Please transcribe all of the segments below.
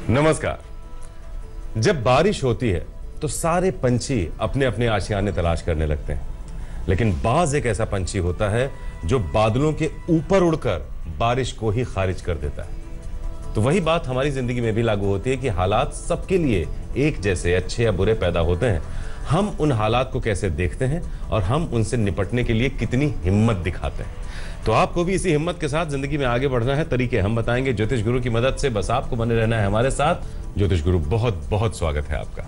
नमस्कार। जब बारिश होती है तो सारे पंछी अपने अपने आशियाने तलाश करने लगते हैं, लेकिन बाज एक ऐसा पंछी होता है जो बादलों के ऊपर उड़कर बारिश को ही खारिज कर देता है। तो वही बात हमारी जिंदगी में भी लागू होती है कि हालात सबके लिए एक जैसे अच्छे या बुरे पैदा होते हैं। हम उन हालात को कैसे देखते हैं और हम उनसे निपटने के लिए कितनी हिम्मत दिखाते हैं। तो आपको भी इसी हिम्मत के साथ जिंदगी में आगे बढ़ना है। तरीके हम बताएंगे ज्योतिष गुरु की मदद से। बस आपको बने रहना है हमारे साथ। ज्योतिष गुरु, बहुत बहुत स्वागत है आपका।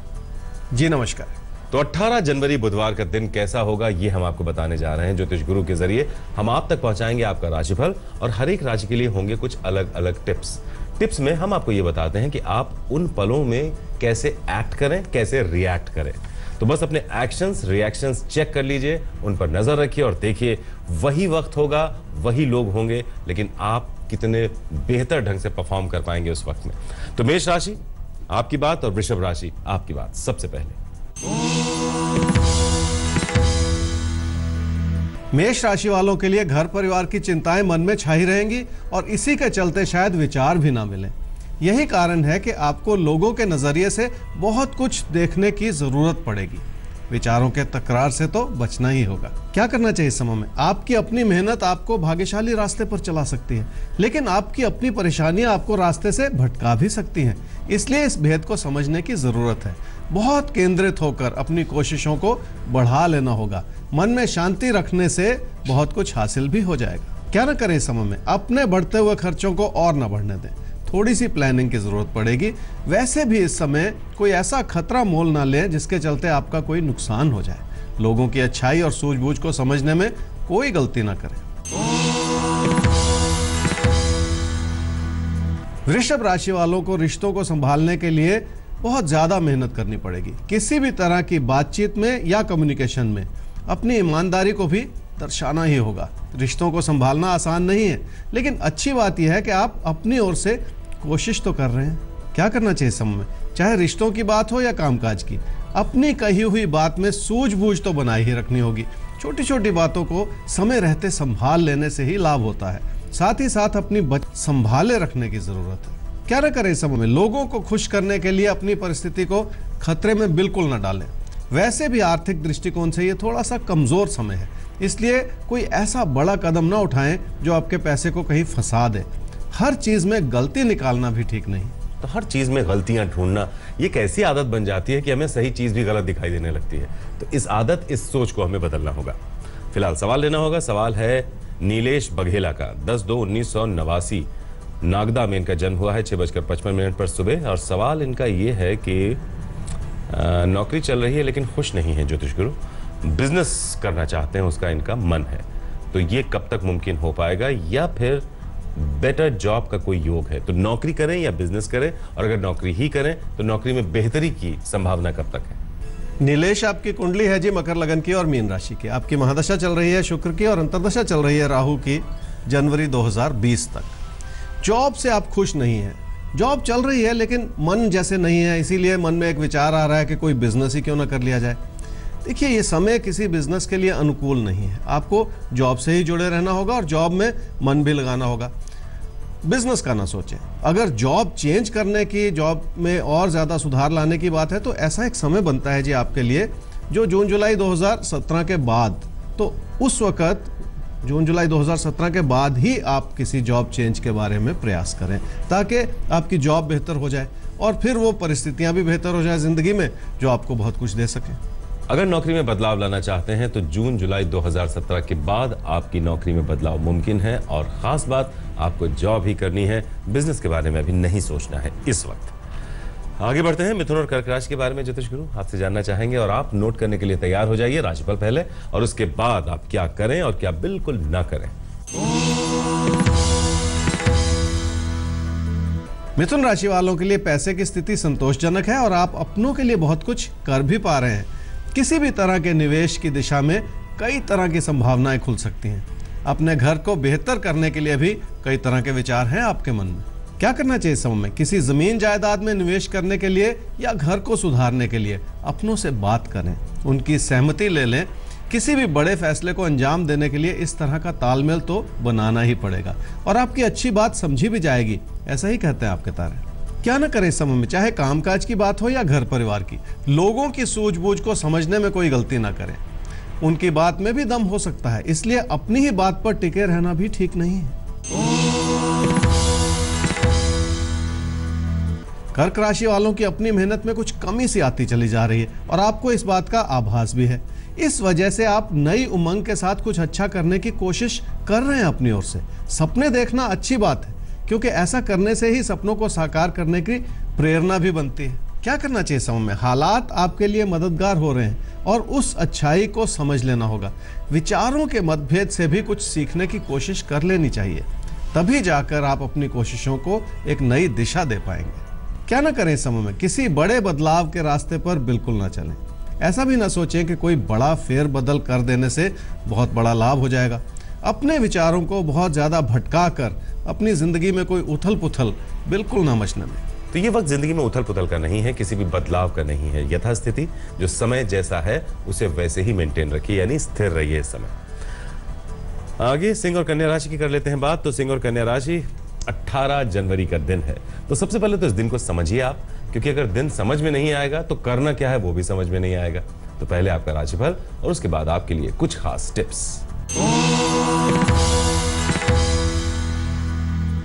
जी नमस्कार। तो 18 जनवरी बुधवार का दिन कैसा होगा ये हम आपको बताने जा रहे हैं। ज्योतिष गुरु के जरिए हम आप तक पहुंचाएंगे आपका राशिफल, और हर एक राशि के लिए होंगे कुछ अलग अलग टिप्स में हम आपको ये बताते हैं कि आप उन पलों में कैसे एक्ट करें, कैसे रिएक्ट करें। तो बस अपने एक्शंस रिएक्शंस चेक कर लीजिए, उन पर नजर रखिए और देखिए वही वक्त होगा, वही लोग होंगे, लेकिन आप कितने बेहतर ढंग से परफॉर्म कर पाएंगे उस वक्त में। तो मेष राशि आपकी बात और वृषभ राशि आपकी बात। सबसे पहले मेष राशि वालों के लिए घर परिवार की चिंताएं मन में छाई रहेंगी और इसी के चलते शायद विचार भी ना मिले। यही कारण है कि आपको लोगों के नजरिए से बहुत कुछ देखने की जरूरत पड़ेगी। विचारों के तकरार से तो बचना ही होगा। क्या करना चाहिए इस समय में? आपकी अपनी मेहनत आपको भाग्यशाली रास्ते पर चला सकती है, लेकिन आपकी अपनी परेशानियां आपको रास्ते से भटका भी सकती हैं। इसलिए इस भेद को समझने की जरूरत है। बहुत केंद्रित होकर अपनी कोशिशों को बढ़ा लेना होगा। मन में शांति रखने से बहुत कुछ हासिल भी हो जाएगा। क्या न करें इस समय में? अपने बढ़ते हुए खर्चों को और न बढ़ने दें। थोड़ी सी प्लानिंग की जरूरत पड़ेगी। वैसे भी इस समय कोई ऐसा खतरा मोल ना लें जिसके चलते आपका कोई नुकसान हो जाए। लोगों की अच्छाई और सूझबूझ को समझने में कोई गलती ना करें। वृषभ राशि वालों को रिश्तों को संभालने के लिए बहुत ज्यादा मेहनत करनी पड़ेगी। किसी भी तरह की बातचीत में या कम्युनिकेशन में अपनी ईमानदारी को भी दर्शाना ही होगा। रिश्तों को संभालना आसान नहीं है, लेकिन अच्छी बात यह है कि आप अपनी ओर से कोशिश तो कर रहे हैं। क्या करना चाहिए समय में? चाहे रिश्तों की बात हो या कामकाज की, अपनी कही हुई बात में सूझबूझ तो बनाई ही रखनी होगी। छोटी छोटी बातों को समय रहते संभाल लेने से ही लाभ होता है। साथ ही साथ अपनी संभाले रखने की जरूरत है। क्या न करें इस समय में? लोगों को खुश करने के लिए अपनी परिस्थिति को खतरे में बिल्कुल न डालें। वैसे भी आर्थिक दृष्टिकोण से ये थोड़ा सा कमजोर समय है, इसलिए कोई ऐसा बड़ा कदम ना उठाएं जो आपके पैसे को कहीं फंसा दे। हर चीज में गलती निकालना भी ठीक नहीं। तो हर चीज में गलतियां ढूंढना ये एक ऐसी आदत बन जाती है कि हमें सही चीज भी गलत दिखाई देने लगती है। तो इस आदत, इस सोच को हमें बदलना होगा। फिलहाल सवाल लेना होगा। सवाल है नीलेश बघेला का। 10/2/1989 नागदा में इनका जन्म हुआ है 6:55 पर सुबह। और सवाल इनका ये है कि नौकरी चल रही है लेकिन खुश नहीं है ज्योतिष गुरु। बिजनेस करना चाहते हैं, उसका इनका मन है। तो ये कब तक मुमकिन हो पाएगा, या फिर बेटर जॉब का कोई योग है? तो नौकरी करें या बिजनेस करें, और अगर नौकरी ही करें तो नौकरी में बेहतरी की संभावना कब तक है? नीलेश, आपकी कुंडली है जी मकर लगन की और मीन राशि की। आपकी महादशा चल रही है शुक्र की और अंतर्दशा चल रही है राहु की जनवरी 2020 तक। जॉब से आप खुश नहीं हैं। जॉब चल रही है लेकिन मन जैसे नहीं है, इसीलिए मन में एक विचार आ रहा है कि कोई बिजनेस ही क्यों ना कर लिया जाए। देखिए, ये समय किसी बिजनेस के लिए अनुकूल नहीं है। आपको जॉब से ही जुड़े रहना होगा और जॉब में मन भी लगाना होगा। बिजनेस का ना सोचें। अगर जॉब चेंज करने की, जॉब में और ज़्यादा सुधार लाने की बात है, तो ऐसा एक समय बनता है जी आपके लिए जो जून जुलाई 2017 के बाद। तो उस वक़्त जून जुलाई 2017 के बाद ही आप किसी जॉब चेंज के बारे में प्रयास करें, ताकि आपकी जॉब बेहतर हो जाए और फिर वो परिस्थितियां भी बेहतर हो जाए ज़िंदगी में जो आपको बहुत कुछ दे सकें। अगर नौकरी में बदलाव लाना चाहते हैं तो जून जुलाई 2017 के बाद आपकी नौकरी में बदलाव मुमकिन है। और ख़ास बात, आपको जॉब ही करनी है, बिजनेस के बारे में अभी नहीं सोचना है इस वक्त। आगे बढ़ते हैं मिथुन और कर्क राशि के बारे में। ज्योतिष गुरु आपसे जानना चाहेंगे और आप नोट करने के लिए तैयार हो जाइए राशिफल पहले, और उसके बाद आप क्या करें और क्या बिल्कुल ना करें। मिथुन राशि वालों के लिए पैसे की स्थिति संतोषजनक है और आप अपनों के लिए बहुत कुछ कर भी पा रहे हैं। किसी भी तरह के निवेश की दिशा में कई तरह की संभावनाएं खुल सकती हैं। अपने घर को बेहतर करने के लिए भी कई तरह के विचार हैं आपके मन में। क्या करना चाहिए इस समय में? किसी जमीन जायदाद में निवेश करने के लिए या घर को सुधारने के लिए अपनों से बात करें, उनकी सहमति ले लें। किसी भी बड़े फैसले को अंजाम देने के लिए इस तरह का तालमेल तो बनाना ही पड़ेगा और आपकी अच्छी बात समझी भी जाएगी, ऐसा ही कहते हैं आपके तारे। क्या न करें इस समय में, चाहे कामकाज की बात हो या घर परिवार की। लोगों की सूझबूझ को समझने में कोई गलती ना करें, उनकी बात में भी दम हो सकता है, इसलिए अपनी ही बात पर टिके रहना भी ठीक नहीं है। कर्क राशि वालों की अपनी मेहनत में कुछ कमी सी आती चली जा रही है और आपको इस बात का आभास भी है। इस वजह से आप नई उमंग के साथ कुछ अच्छा करने की कोशिश कर रहे हैं अपनी ओर से। सपने देखना अच्छी बात है, क्योंकि ऐसा करने से ही सपनों को साकार करने की प्रेरणा भी बनती है। क्या करना चाहिए समय में? हालात आपके लिए मददगार हो रहे हैं और उस अच्छाई को समझ लेना होगा। विचारों के मतभेद से भी कुछ सीखने की कोशिश कर लेनी चाहिए, तभी जाकर आप अपनी कोशिशों को एक नई दिशा दे पाएंगे। क्या ना करें इस समय में? किसी बड़े बदलाव के रास्ते पर बिल्कुल ना चलें। ऐसा भी ना सोचें कि कोई बड़ा फेरबदल कर देने से बहुत बड़ा लाभ हो जाएगा। अपने विचारों को बहुत ज़्यादा भटका कर अपनी ज़िंदगी में कोई उथल पुथल बिल्कुल ना मचने दें। तो ये वक्त जिंदगी में उथल पुथल का नहीं है, किसी भी बदलाव का नहीं है। यथास्थिति, जो समय जैसा है उसे वैसे ही मेंटेन रखिए, यानी स्थिर रहिए इस समय। आगे सिंह और कन्या राशि की कर लेते हैं बात। तो सिंह और कन्या राशि, 18 जनवरी का दिन है। तो सबसे पहले तो इस दिन को समझिए आप, क्योंकि अगर दिन समझ में नहीं आएगा तो करना क्या है वो भी समझ में नहीं आएगा। तो पहले आपका राशिफल और उसके बाद आपके लिए कुछ खास टिप्स।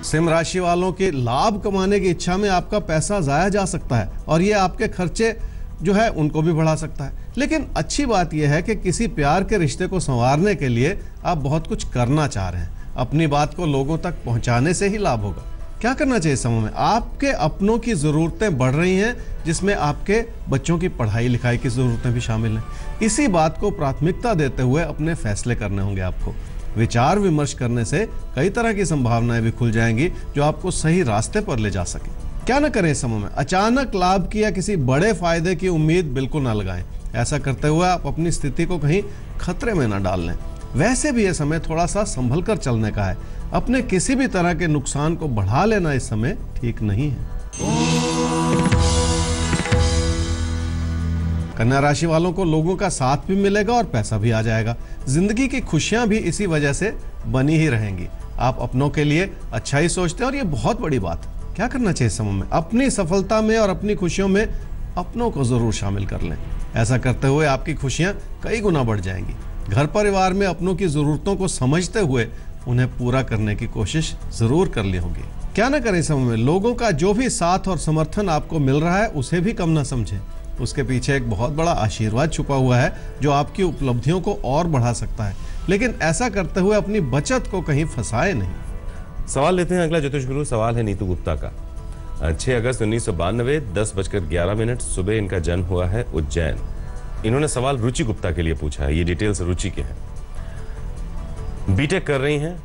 सिंह राशि वालों की लाभ कमाने की इच्छा में आपका पैसा जाया जा सकता है और ये आपके खर्चे जो है उनको भी बढ़ा सकता है। लेकिन अच्छी बात यह है कि किसी प्यार के रिश्ते को संवारने के लिए आप बहुत कुछ करना चाह रहे हैं। अपनी बात को लोगों तक पहुंचाने से ही लाभ होगा। क्या करना चाहिए समय में? आपके अपनों की ज़रूरतें बढ़ रही हैं, जिसमें आपके बच्चों की पढ़ाई लिखाई की ज़रूरतें भी शामिल हैं। इसी बात को प्राथमिकता देते हुए अपने फैसले करने होंगे आपको। विचार विमर्श करने से कई तरह की संभावनाएं भी खुल जाएंगी जो आपको सही रास्ते पर ले जा सके। क्या न करें इस समय में? अचानक लाभ की या किसी बड़े फायदे की उम्मीद बिल्कुल ना लगाएं। ऐसा करते हुए आप अपनी स्थिति को कहीं खतरे में ना डाल लें। वैसे भी यह समय थोड़ा सा संभल कर चलने का है। अपने किसी भी तरह के नुकसान को बढ़ा लेना इस समय ठीक नहीं है। कन्या राशि वालों को लोगों का साथ भी मिलेगा और पैसा भी आ जाएगा। जिंदगी की खुशियां भी इसी वजह से बनी ही रहेंगी। आप अपनों के लिए अच्छा ही सोचते हैं और ये बहुत बड़ी बात है। क्या करना चाहिए समय में? अपनी सफलता में और अपनी खुशियों में अपनों को जरूर शामिल कर लें। ऐसा करते हुए आपकी खुशियां कई गुना बढ़ जाएंगी। घर परिवार में अपनों की जरूरतों को समझते हुए उन्हें पूरा करने की कोशिश जरूर कर ली होगी। क्या ना करें समय में? लोगों का जो भी साथ और समर्थन आपको मिल रहा है उसे भी कम ना समझें। उसके पीछे एक बहुत बड़ा आशीर्वाद छुपा हुआ है जो आपकी उपलब्धियों को और बढ़ा सकता है। लेकिन ऐसा करते हुए अपनी बचत को कहीं फंसाए नहीं। सवाल लेते हैं अगला ज्योतिष गुरु। सवाल है नीतू गुप्ता का। 6 अगस्त 1992, 10:11 सुबह इनका जन्म हुआ है उज्जैन। इन्होंने सवाल रुचि गुप्ता के लिए पूछा है। ये डिटेल्स रुचि के हैं। बीटेक कर रही हैं,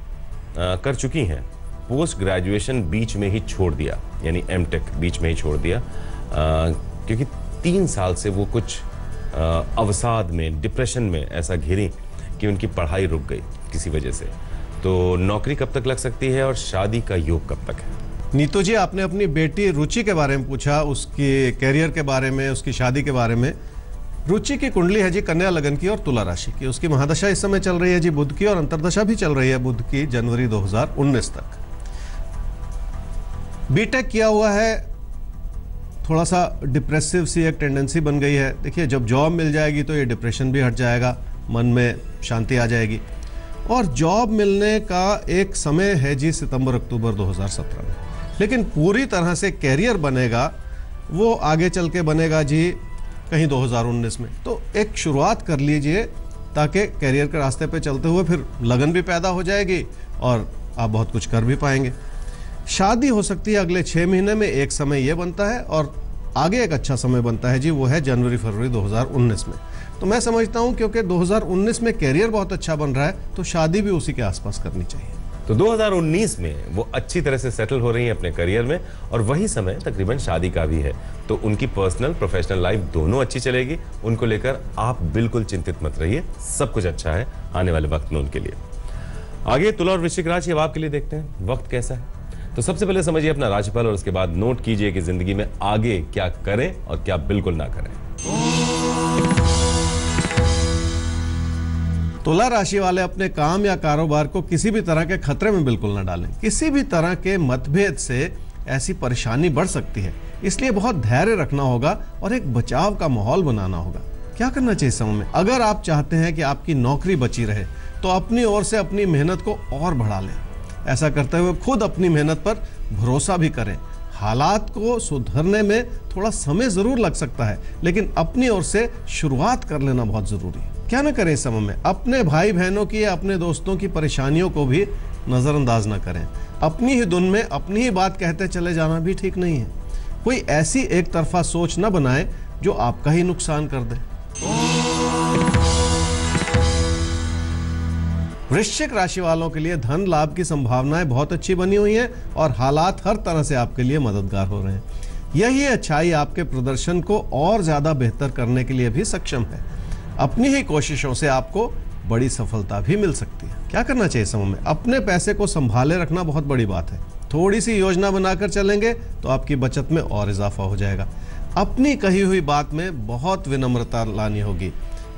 कर चुकी हैं। पोस्ट ग्रेजुएशन बीच में ही छोड़ दिया, यानी एमटेक बीच में ही छोड़ दिया, क्योंकि 3 साल से वो कुछ अवसाद में, डिप्रेशन में ऐसा घिरी कि उनकी पढ़ाई रुक गई किसी वजह से। तो नौकरी कब तक लग सकती है और शादी का योग कब तक है? नीतू जी, आपने अपनी बेटी रुचि के बारे में पूछा, उसके कैरियर के बारे में, उसकी शादी के बारे में। रुचि की कुंडली है जी कन्या लगन की और तुला राशि की। उसकी महादशा इस समय चल रही है जी बुध की, और अंतर्दशा भी चल रही है बुध की जनवरी 2019 तक। बीटेक किया हुआ है, थोड़ा सा डिप्रेसिव सी एक टेंडेंसी बन गई है। देखिए, जब जॉब मिल जाएगी तो ये डिप्रेशन भी हट जाएगा, मन में शांति आ जाएगी। और जॉब मिलने का एक समय है जी सितंबर-अक्टूबर 2017 में। लेकिन पूरी तरह से कैरियर बनेगा वो आगे चल के बनेगा जी कहीं 2019 में। तो एक शुरुआत कर लीजिए ताकि कैरियर के रास्ते पे चलते हुए फिर लगन भी पैदा हो जाएगी और आप बहुत कुछ कर भी पाएंगे। शादी हो सकती है अगले 6 महीने में। एक समय ये बनता है और आगे एक अच्छा समय बनता है जी, वो है जनवरी-फरवरी 2019 में। तो मैं समझता हूँ क्योंकि 2019 में कैरियर बहुत अच्छा बन रहा है तो शादी भी उसी के आसपास करनी चाहिए। तो 2019 में वो अच्छी तरह से सेटल हो रही हैं अपने करियर में, और वही समय तकरीबन शादी का भी है। तो उनकी पर्सनल प्रोफेशनल लाइफ दोनों अच्छी चलेगी। उनको लेकर आप बिल्कुल चिंतित मत रहिए, सब कुछ अच्छा है आने वाले वक्त में उनके लिए। आगे तुला और वृश्चिक राशि, अब आपके लिए देखते हैं वक्त कैसा है। तो सबसे पहले समझिए अपना राशिफल और उसके बाद नोट कीजिए कि जिंदगी में आगे क्या करें और क्या बिल्कुल ना करें। तुला राशि वाले अपने काम या कारोबार को किसी भी तरह के खतरे में बिल्कुल ना डालें। किसी भी तरह के मतभेद से ऐसी परेशानी बढ़ सकती है। इसलिए बहुत धैर्य रखना होगा और एक बचाव का माहौल बनाना होगा। क्या करना चाहिए इस समय में? अगर आप चाहते हैं कि आपकी नौकरी बची रहे तो अपनी ओर से अपनी मेहनत को और बढ़ा लें। ऐसा करते हुए खुद अपनी मेहनत पर भरोसा भी करें। हालात को सुधरने में थोड़ा समय जरूर लग सकता है, लेकिन अपनी ओर से शुरुआत कर लेना बहुत जरूरी है। क्या ना करें इस समय में? अपने भाई बहनों की या अपने दोस्तों की परेशानियों को भी नजरअंदाज ना करें। अपनी ही धुन में अपनी ही बात कहते चले जाना भी ठीक नहीं है। कोई ऐसी एक तरफा सोच न बनाए जो आपका ही नुकसान कर दे। वृश्चिक राशि वालों के लिए धन लाभ की संभावनाएं बहुत अच्छी बनी हुई हैं और हालात हर तरह से आपके लिए मददगार हो रहे हैं। यही अच्छाई आपके प्रदर्शन को और ज्यादा बेहतर करने के लिए भी सक्षम है। अपनी ही कोशिशों से आपको बड़ी सफलता भी मिल सकती है। क्या करना चाहिए समय में? अपने पैसे को संभाले रखना बहुत बड़ी बात है। थोड़ी सी योजना बनाकर चलेंगे तो आपकी बचत में और इजाफा हो जाएगा। अपनी कही हुई बात में बहुत विनम्रता लानी होगी,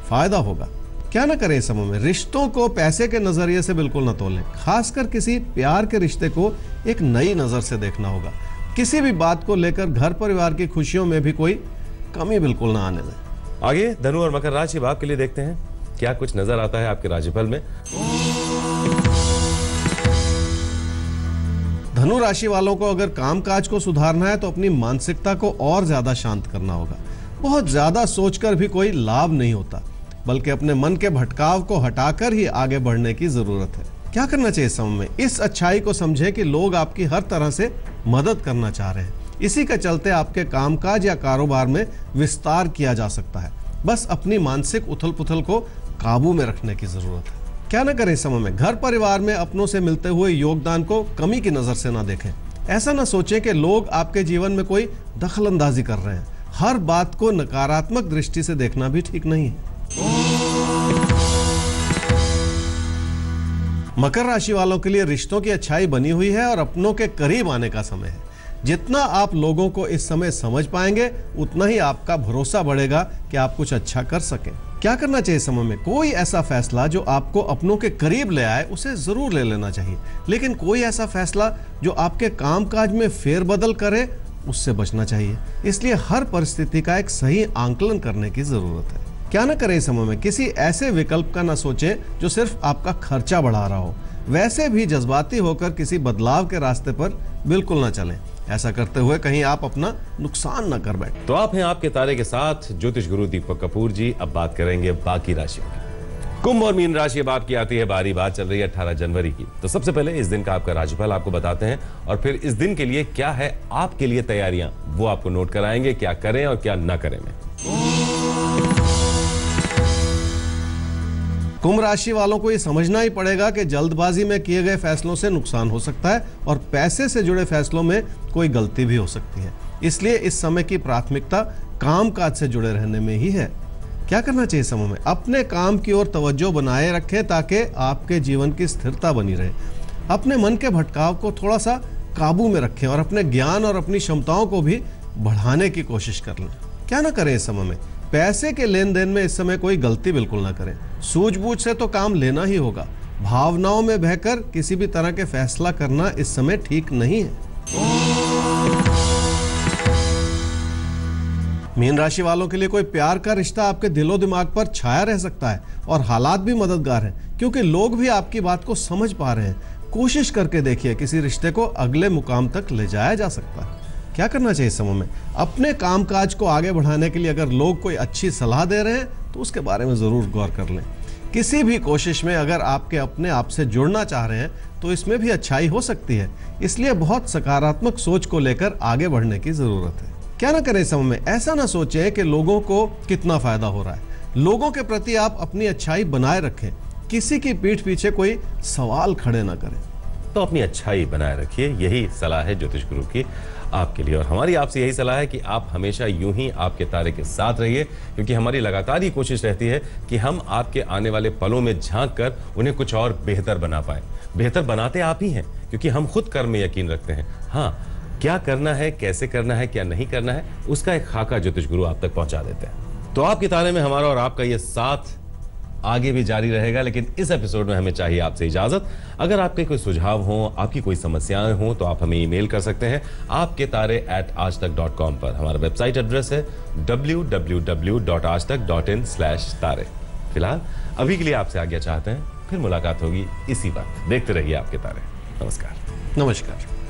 फायदा होगा। क्या ना करें इस समय में? रिश्तों को पैसे के नजरिए से बिल्कुल न तोलें। खासकर किसी प्यार के रिश्ते को एक नई नजर से देखना होगा। किसी भी बात को लेकर घर परिवार की खुशियों में भी कोई कमी बिल्कुल ना आने दें। आगे धनु और मकर राशि भाव के लिए देखते हैं क्या कुछ नजर आता है आपके राशिफल में। धनु राशि वालों को अगर कामकाज को सुधारना है तो अपनी मानसिकता को और ज्यादा शांत करना होगा। बहुत ज्यादा सोचकर भी कोई लाभ नहीं होता, बल्कि अपने मन के भटकाव को हटाकर ही आगे बढ़ने की जरूरत है। क्या करना चाहिए इस समय में? इस अच्छाई को समझे कि लोग आपकी हर तरह से मदद करना चाह रहे हैं। इसी के चलते आपके कामकाज या कारोबार में विस्तार किया जा सकता है। बस अपनी मानसिक उथल पुथल को काबू में रखने की जरूरत है। क्या न करें इस समय में? घर परिवार में अपनों से मिलते हुए योगदान को कमी की नजर से ना देखें। ऐसा ना सोचें कि लोग आपके जीवन में कोई दखल अंदाजी कर रहे हैं। हर बात को नकारात्मक दृष्टि से देखना भी ठीक नहीं है। मकर राशि वालों के लिए रिश्तों की अच्छाई बनी हुई है और अपनों के करीब आने का समय है। जितना आप लोगों को इस समय समझ पाएंगे उतना ही आपका भरोसा बढ़ेगा कि आप कुछ अच्छा कर सकें। क्या करना चाहिए समय में? कोई ऐसा फैसला जो आपको अपनों के करीब ले आए उसे जरूर ले लेना चाहिए, लेकिन कोई ऐसा फैसला जो आपके कामकाज में फेरबदल करे उससे बचना चाहिए। इसलिए हर परिस्थिति का एक सही आंकलन करने की जरूरत है। क्या ना करें इस समय में? किसी ऐसे विकल्प का ना सोचें जो सिर्फ आपका खर्चा बढ़ा रहा हो। वैसे भी जज्बाती होकर किसी बदलाव के रास्ते पर बिल्कुल ना चलें। ऐसा करते हुए कहीं आप अपना नुकसान न कर बैठे। तो आप हैं आपके तारे के साथ ज्योतिष गुरु दीपक कपूर जी। अब बात करेंगे बाकी राशियों की। कुंभ और मीन राशि अब आपकी आती है बारी। बात चल रही है 18 जनवरी की। तो सबसे पहले इस दिन का आपका राशिफल आपको बताते हैं और फिर इस दिन के लिए क्या है आपके लिए तैयारियां वो आपको नोट कराएंगे, क्या करें और क्या न करें में। कुंभ राशि वालों को ये समझना ही पड़ेगा कि जल्दबाजी में किए गए फैसलों से नुकसान हो सकता है और पैसे से जुड़े फैसलों में कोई गलती भी हो सकती है। इसलिए इस समय की प्राथमिकता कामकाज से जुड़े रहने में ही है। क्या करना चाहिए समय में? अपने काम की ओर तवज्जो बनाए रखें ताकि आपके जीवन की स्थिरता बनी रहे। अपने मन के भटकाव को थोड़ा सा काबू में रखें और अपने ज्ञान और अपनी क्षमताओं को भी बढ़ाने की कोशिश कर लें। क्या ना करें इस समय में? पैसे के लेन देन में इस समय कोई गलती बिल्कुल ना करें। सूझबूझ से तो काम लेना ही होगा। भावनाओं में बहकर किसी भी तरह के फैसला करना इस समय ठीक नहीं है। मीन राशि वालों के लिए कोई प्यार का रिश्ता आपके दिलो दिमाग पर छाया रह सकता है और हालात भी मददगार हैं, क्योंकि लोग भी आपकी बात को समझ पा रहे हैं। कोशिश करके देखिए, किसी रिश्ते को अगले मुकाम तक ले जाया जा सकता है। क्या करना चाहिए इस समय में? अपने कामकाज को आगे बढ़ाने के लिए अगर लोग कोई अच्छी सलाह दे रहे हैं तो उसके बारे में जरूर गौर कर लें। किसी भी कोशिश में अगर आपके अपने आप से जुड़ना चाह रहे हैं तो इसमें भी अच्छाई हो सकती है। इसलिए बहुत सकारात्मक सोच को लेकर आगे बढ़ने की जरूरत है। क्या ना करें इस समय में? ऐसा ना सोचें कि लोगों को कितना फायदा हो रहा है। लोगों के प्रति आप अपनी अच्छाई बनाए रखें। किसी की पीठ पीछे कोई सवाल खड़े ना करें। तो अपनी अच्छाई बनाए रखिए, यही सलाह है ज्योतिष गुरु की आपके लिए। और हमारी आपसे यही सलाह है कि आप हमेशा यूं ही आपके तारे के साथ रहिए, क्योंकि हमारी लगातार ये कोशिश रहती है कि हम आपके आने वाले पलों में झांक कर उन्हें कुछ और बेहतर बना पाए। बेहतर बनाते आप ही हैं, क्योंकि हम खुद कर्म में यकीन रखते हैं। हाँ, क्या करना है, कैसे करना है, क्या नहीं करना है, उसका एक खाका ज्योतिष गुरु आप तक पहुंचा देते हैं। तो आपके तारे में हमारा और आपका ये साथ आगे भी जारी रहेगा, लेकिन इस एपिसोड में हमें चाहिए आपसे इजाजत। अगर आपके कोई सुझाव हो, आपकी कोई समस्याएं हो, तो आप हमें ईमेल कर सकते हैं आपके तारे@aajtak.com पर। हमारा वेबसाइट एड्रेस है www.aajtak.in/तारे। फिलहाल अभी के लिए आपसे आज्ञा चाहते हैं, फिर मुलाकात होगी इसी वक्त। देखते रहिए आपके तारे। नमस्कार। नमस्कार।